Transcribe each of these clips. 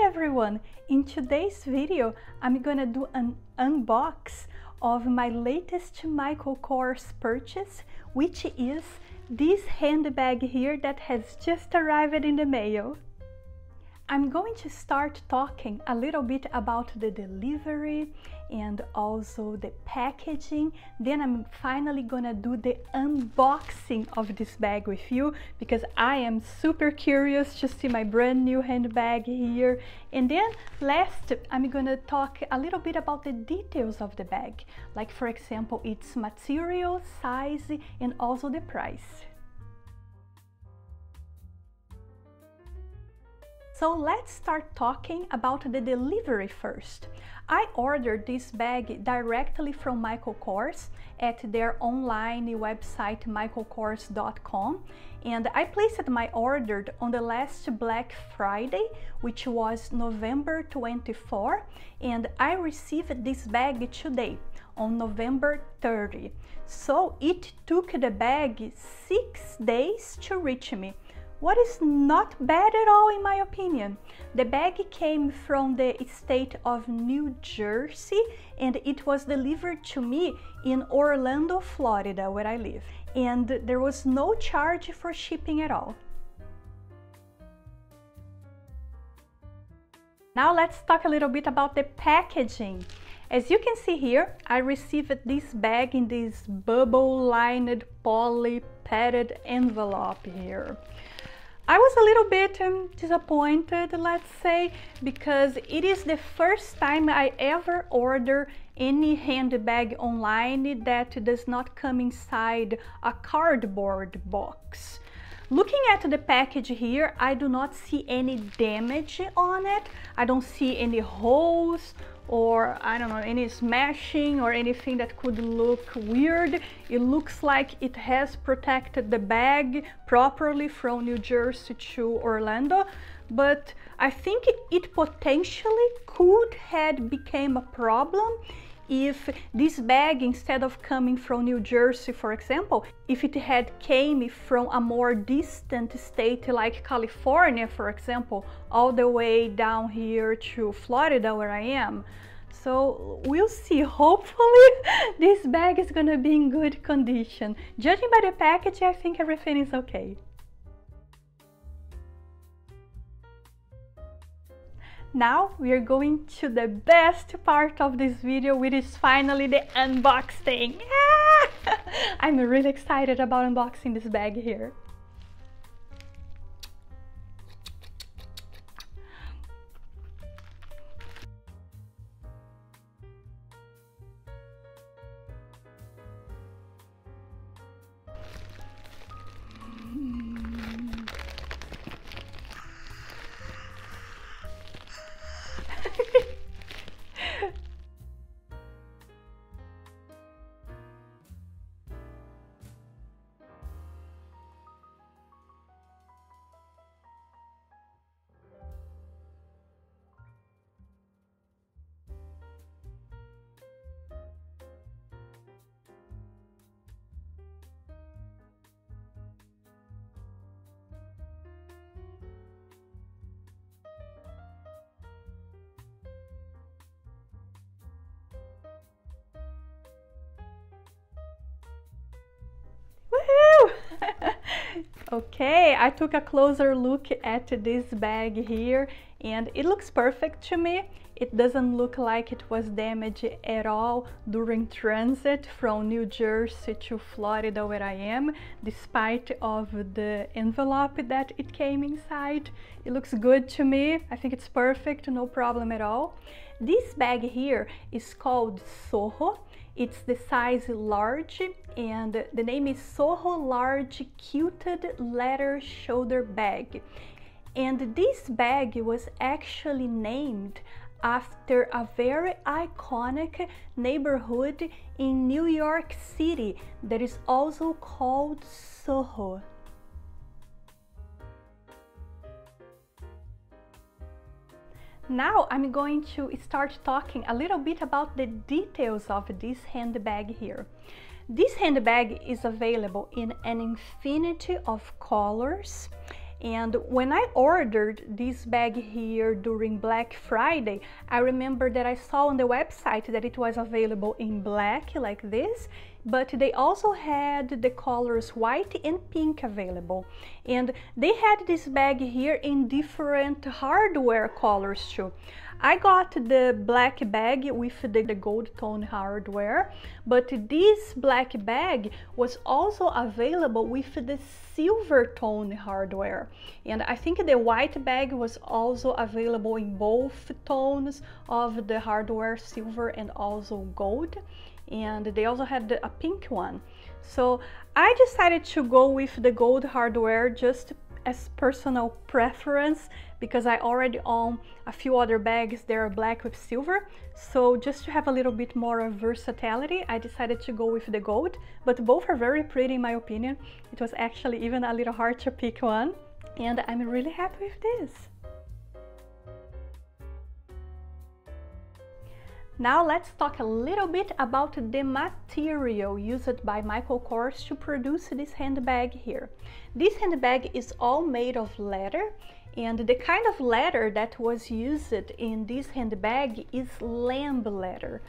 everyone! In today's video, I'm gonna do an unbox of my latest Michael Kors purchase, which is this handbag here that has just arrived in the mail. I'm going to start talking a little bit about the delivery and also the packaging. Then I'm finally gonna do the unboxing of this bag with you because I am super curious to see my brand new handbag here. And then last, I'm gonna talk a little bit about the details of the bag, like for example, its material, size, and also the price. So let's start talking about the delivery first. I ordered this bag directly from Michael Kors at their online website michaelkors.com, and I placed my order on the last Black Friday, which was November 24, and I received this bag today on November 30. So it took the bag 6 days to reach me. What is not bad at all in my opinion. The bag came from the state of New Jersey and it was delivered to me in Orlando, Florida, where I live. And there was no charge for shipping at all. Now let's talk a little bit about the packaging. As you can see here, I received this bag in this bubble-lined poly padded envelope here. I was a little bit disappointed, let's say, because it is the first time I ever order any handbag online that does not come inside a cardboard box. Looking at the package here, I do not see any damage on it. I don't see any holes or I don't know, any smashing or anything that could look weird. It looks like it has protected the bag properly from New Jersey to Orlando, but I think it potentially could have become a problem if this bag, instead of coming from New Jersey, for example, if it had came from a more distant state like California, for example, all the way down here to Florida where I am. So we'll see. Hopefully this bag is gonna be in good condition. Judging by the package, I think everything is okay. Now we are going to the best part of this video, which is finally the unboxing. I'm really excited about unboxing this bag here. Okay, I took a closer look at this bag here and it looks perfect to me. It doesn't look like it was damaged at all during transit from New Jersey to Florida where I am, despite of the envelope that it came inside. It looks good to me. I think it's perfect, no problem at all. This bag here is called Soho. It's the size large and the name is Soho Large Quilted Leather Shoulder Bag. And this bag was actually named after a very iconic neighborhood in New York City that is also called Soho. Now I'm going to start talking a little bit about the details of this handbag here. This handbag is available in an infinity of colors And when I ordered this bag here during Black Friday, I remember that I saw on the website that it was available in black like this, but they also had the colors white and pink available. And they had this bag here in different hardware colors too. I got the black bag with the gold tone hardware, but this black bag was also available with the silver tone hardware. And I think the white bag was also available in both tones of the hardware, silver and also gold. And they also had a pink one. So I decided to go with the gold hardware just as personal preference, because I already own a few other bags that are black with silver. So just to have a little bit more versatility, I decided to go with the gold, but both are very pretty in my opinion. It was actually even a little hard to pick one, and I'm really happy with this. Now let's talk a little bit about the material used by Michael Kors to produce this handbag here. This handbag is all made of leather, and the kind of leather that was used in this handbag is lamb leather.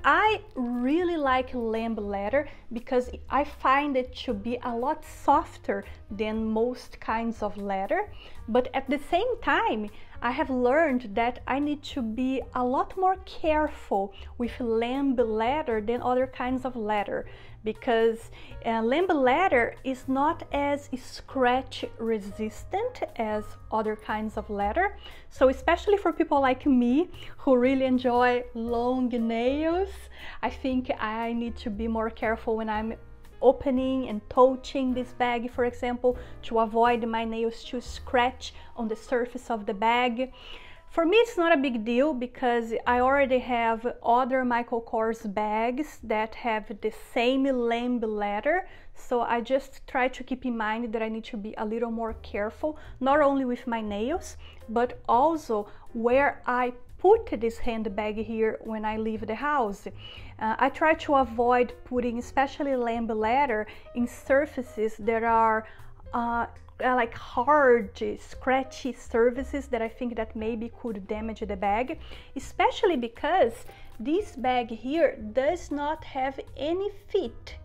I really like lamb leather because I find it to be a lot softer than most kinds of leather, but at the same time I have learned that I need to be a lot more careful with lamb leather than other kinds of leather, because lamb leather is not as scratch resistant as other kinds of leather. So especially for people like me who really enjoy long nails, I think I need to be more careful when I'm opening and touching this bag, for example, to avoid my nails to scratch on the surface of the bag. For me, it's not a big deal because I already have other Michael Kors bags that have the same lamb leather, so I just try to keep in mind that I need to be a little more careful, not only with my nails, but also where I put this handbag here when I leave the house. I try to avoid putting especially lamb leather in surfaces that are like hard, scratchy surfaces that I think that maybe could damage the bag, especially because this bag here does not have any feet,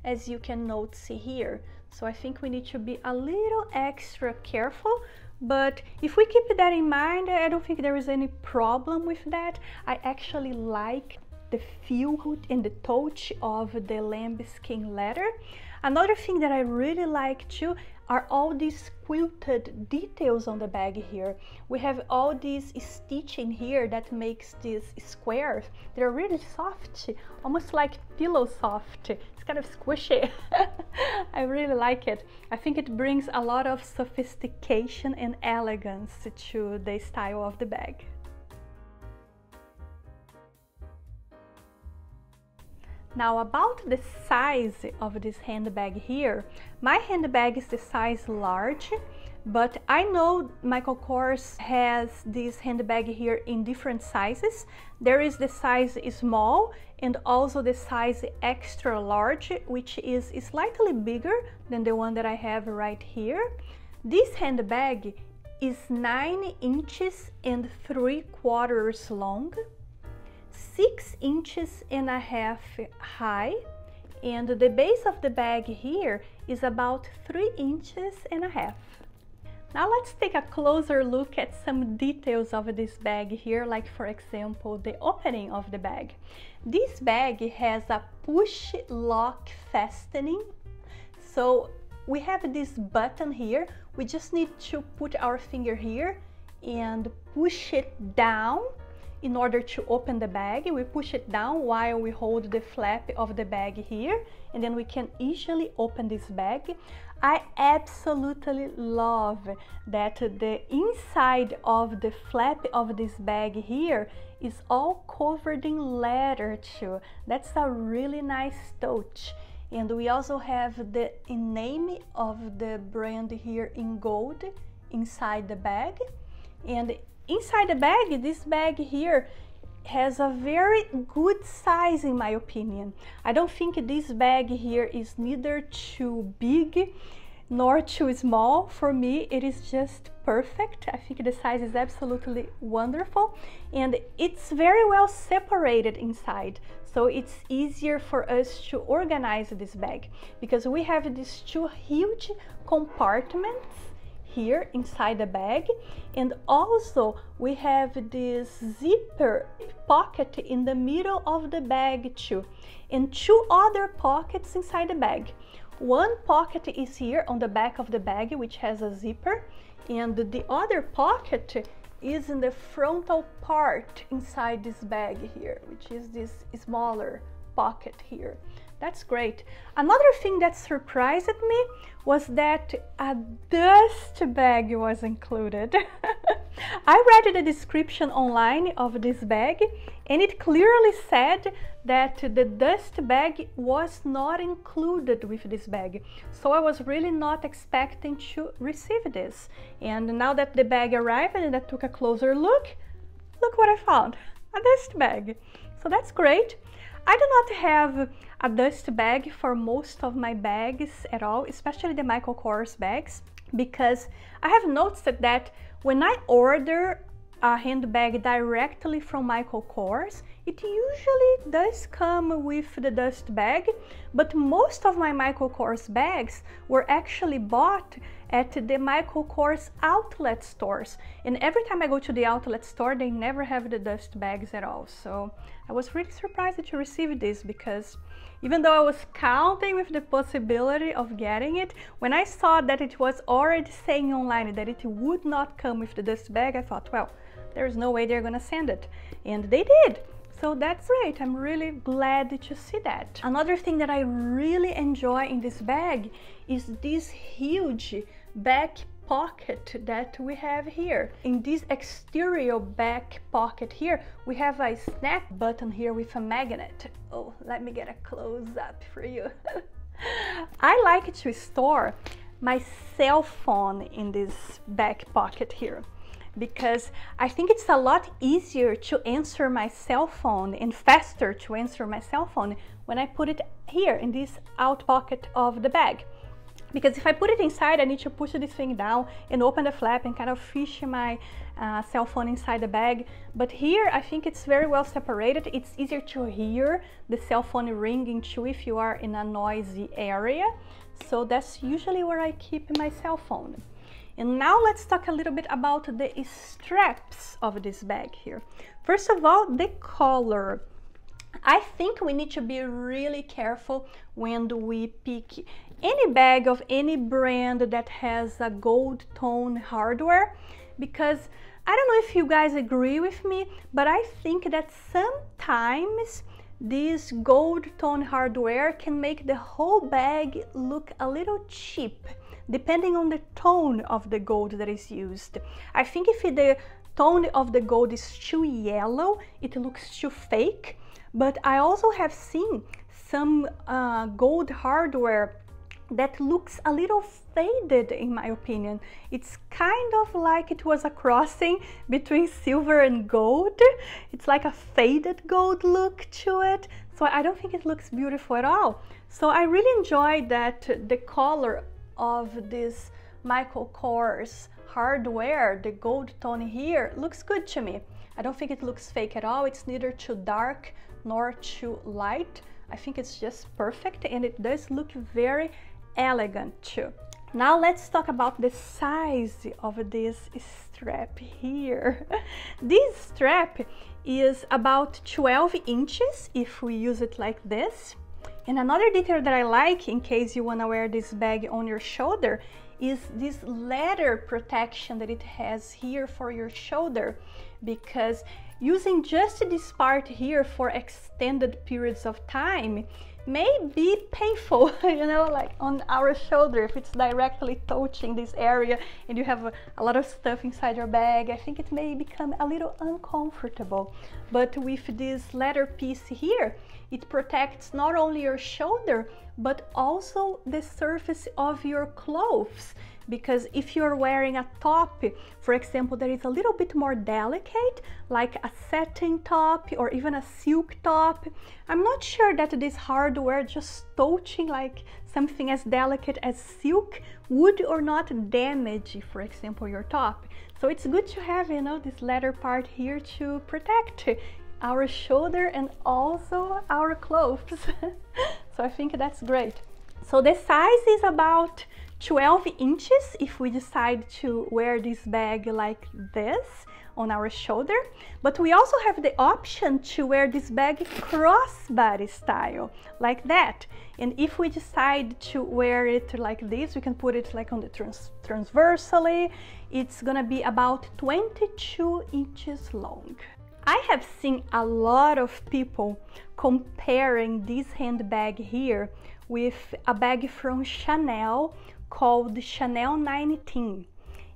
as you can notice here. So I think we need to be a little extra careful. But if we keep that in mind, I don't think there is any problem with that. I actually like the feel and the touch of the lambskin leather. Another thing that I really like too are all these quilted details on the bag here. We have all these stitching here that makes these squares. They're really soft, almost like pillow soft. It's kind of squishy. I really like it. I think it brings a lot of sophistication and elegance to the style of the bag. Now about the size of this handbag here, my handbag is the size large, but I know Michael Kors has this handbag here in different sizes. There is the size small and also the size extra large, which is slightly bigger than the one that I have right here. This handbag is 9 inches and 3/4 long, 6 inches and a half high, and the base of the bag here is about 3 inches and a half. Now let's take a closer look at some details of this bag here, like for example the opening of the bag. This bag has a push lock fastening, so we have this button here. We just need to put our finger here and push it down in order to open the bag. We push it down while we hold the flap of the bag here, and then we can easily open this bag. I absolutely love that the inside of the flap of this bag here is all covered in leather too. That's a really nice touch. And we also have the name of the brand here in gold inside the bag. And inside the bag, this bag here has a very good size in my opinion. I don't think this bag here is neither too big nor too small. For me, it is just perfect. I think the size is absolutely wonderful, and it's very well separated inside, so it's easier for us to organize this bag, because we have these two huge compartments here inside the bag, and also we have this zipper pocket in the middle of the bag too, and two other pockets inside the bag. One pocket is here on the back of the bag, which has a zipper, and the other pocket is in the frontal part inside this bag here, which is this smaller pocket here. That's great. Another thing that surprised me was that a dust bag was included. I read the description online of this bag, and it clearly said that the dust bag was not included with this bag. So I was really not expecting to receive this. And now that the bag arrived and I took a closer look, look what I found, a dust bag. So that's great. I do not have a dust bag for most of my bags at all, especially the Michael Kors bags, because I have noticed that when I order a handbag directly from Michael Kors, it usually does come with the dust bag, but most of my Michael Kors bags were actually bought at the Michael Kors outlet stores, and every time I go to the outlet store they never have the dust bags at all. So I was really surprised to receive this, because even though I was counting with the possibility of getting it, when I saw that it was already saying online that it would not come with the dust bag, I thought, well, there's no way they're gonna send it, and they did. So that's great. I'm really glad to see that. Another thing that I really enjoy in this bag is this huge back pocket that we have here. In this exterior back pocket here, we have a snap button here with a magnet. Oh, let me get a close-up for you. I like to store my cell phone in this back pocket here, because I think it's a lot easier to answer my cell phone and faster to answer my cell phone when I put it here in this out pocket of the bag. Because if I put it inside, I need to push this thing down and open the flap and kind of fish my cell phone inside the bag. But here, I think it's very well separated. It's easier to hear the cell phone ringing too if you are in a noisy area. So that's usually where I keep my cell phone. And now let's talk a little bit about the straps of this bag here. First of all, the color. I think we need to be really careful when we pick any bag of any brand that has a gold tone hardware, because I don't know if you guys agree with me, but I think that sometimes this gold tone hardware can make the whole bag look a little cheap, depending on the tone of the gold that is used. I think if the tone of the gold is too yellow, it looks too fake. But I also have seen some gold hardware that looks a little faded, in my opinion. It's kind of like it was a crossing between silver and gold. It's like a faded gold look to it. So I don't think it looks beautiful at all. So I really enjoyed that the color of this Michael Kors hardware, the gold tone here, looks good to me. I don't think it looks fake at all. It's neither too dark nor too light. I think it's just perfect, and it does look very elegant too. Now let's talk about the size of this strap here. This strap is about 12 inches if we use it like this. And another detail that I like, in case you want to wear this bag on your shoulder, is this leather protection that it has here for your shoulder, because using just this part here for extended periods of time may be painful, you know, like on our shoulder, if it's directly touching this area and you have a lot of stuff inside your bag. I think it may become a little uncomfortable. But with this leather piece here, it protects not only your shoulder, but also the surface of your clothes, because if you're wearing a top, for example, that is a little bit more delicate, like a satin top or even a silk top, I'm not sure that this hardware just touching like something as delicate as silk would or not damage, for example, your top. So it's good to have, you know, this leather part here to protect our shoulder and also our clothes. So I think that's great. So the size is about 12 inches if we decide to wear this bag like this on our shoulder, but we also have the option to wear this bag crossbody style like that. And if we decide to wear it like this, we can put it like on the transversally. It's gonna be about 22 inches long. I have seen a lot of people comparing this handbag here with a bag from Chanel called Chanel 19.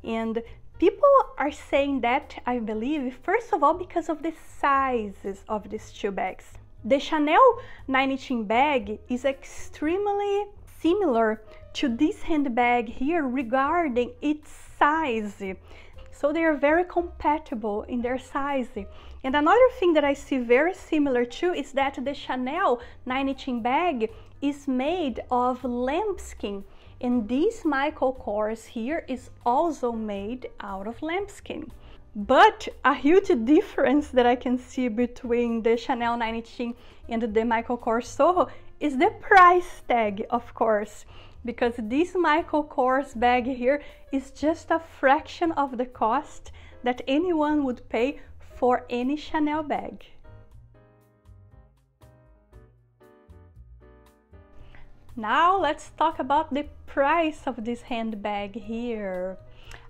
And people are saying that, I believe, first of all, because of the sizes of these two bags. The Chanel 19 bag is extremely similar to this handbag here regarding its size. So they are very compatible in their size. And another thing that I see very similar too is that the Chanel 19 bag is made of lambskin, and this Michael Kors here is also made out of lambskin. But a huge difference that I can see between the Chanel 19 and the Michael Kors Soho is the price tag, of course, because this Michael Kors bag here is just a fraction of the cost that anyone would pay for any Chanel bag. Now let's talk about the price of this handbag here.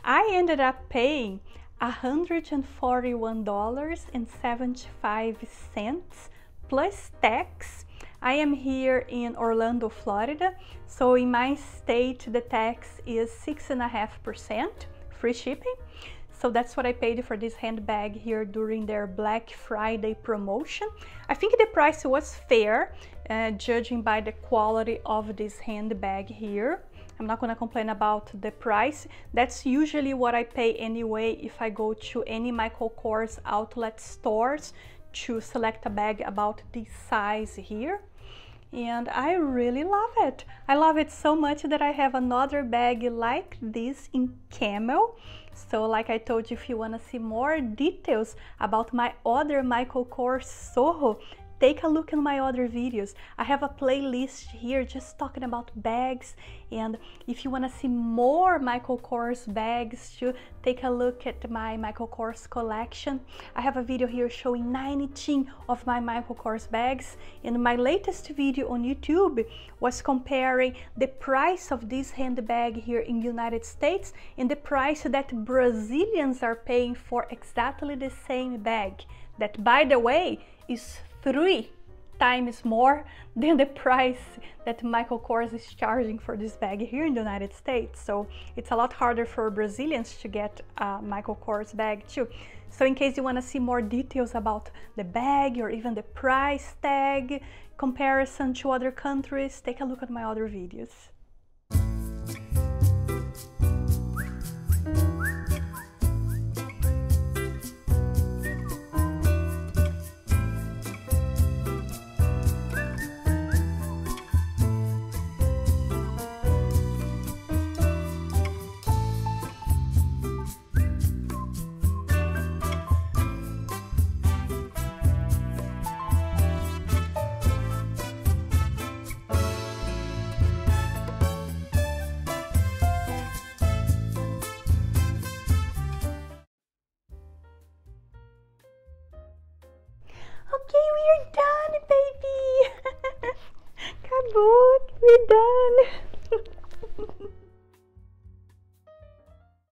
I ended up paying $141.75 plus tax. I am here in Orlando, Florida, so in my state the tax is 6.5%, free shipping. So that's what I paid for this handbag here during their Black Friday promotion. I think the price was fair, judging by the quality of this handbag here. I'm not gonna complain about the price. That's usually what I pay anyway if I go to any Michael Kors outlet stores to select a bag about this size here. And I really love it. I love it so much that I have another bag like this in camel. So like I told you, if you want to see more details about my other Michael Kors Soho, take a look in my other videos. I have a playlist here just talking about bags, and if you want to see more Michael Kors bags too, take a look at my Michael Kors collection. I have a video here showing 19 of my Michael Kors bags, and my latest video on YouTube was comparing the price of this handbag here in the United States and the price that Brazilians are paying for exactly the same bag, that by the way is 3 times more than the price that Michael Kors is charging for this bag here in the United States. So it's a lot harder for Brazilians to get a Michael Kors bag too. So in case you want to see more details about the bag or even the price tag comparison to other countries, take a look at my other videos. Okay, we are done, baby! Kabuk, we're done!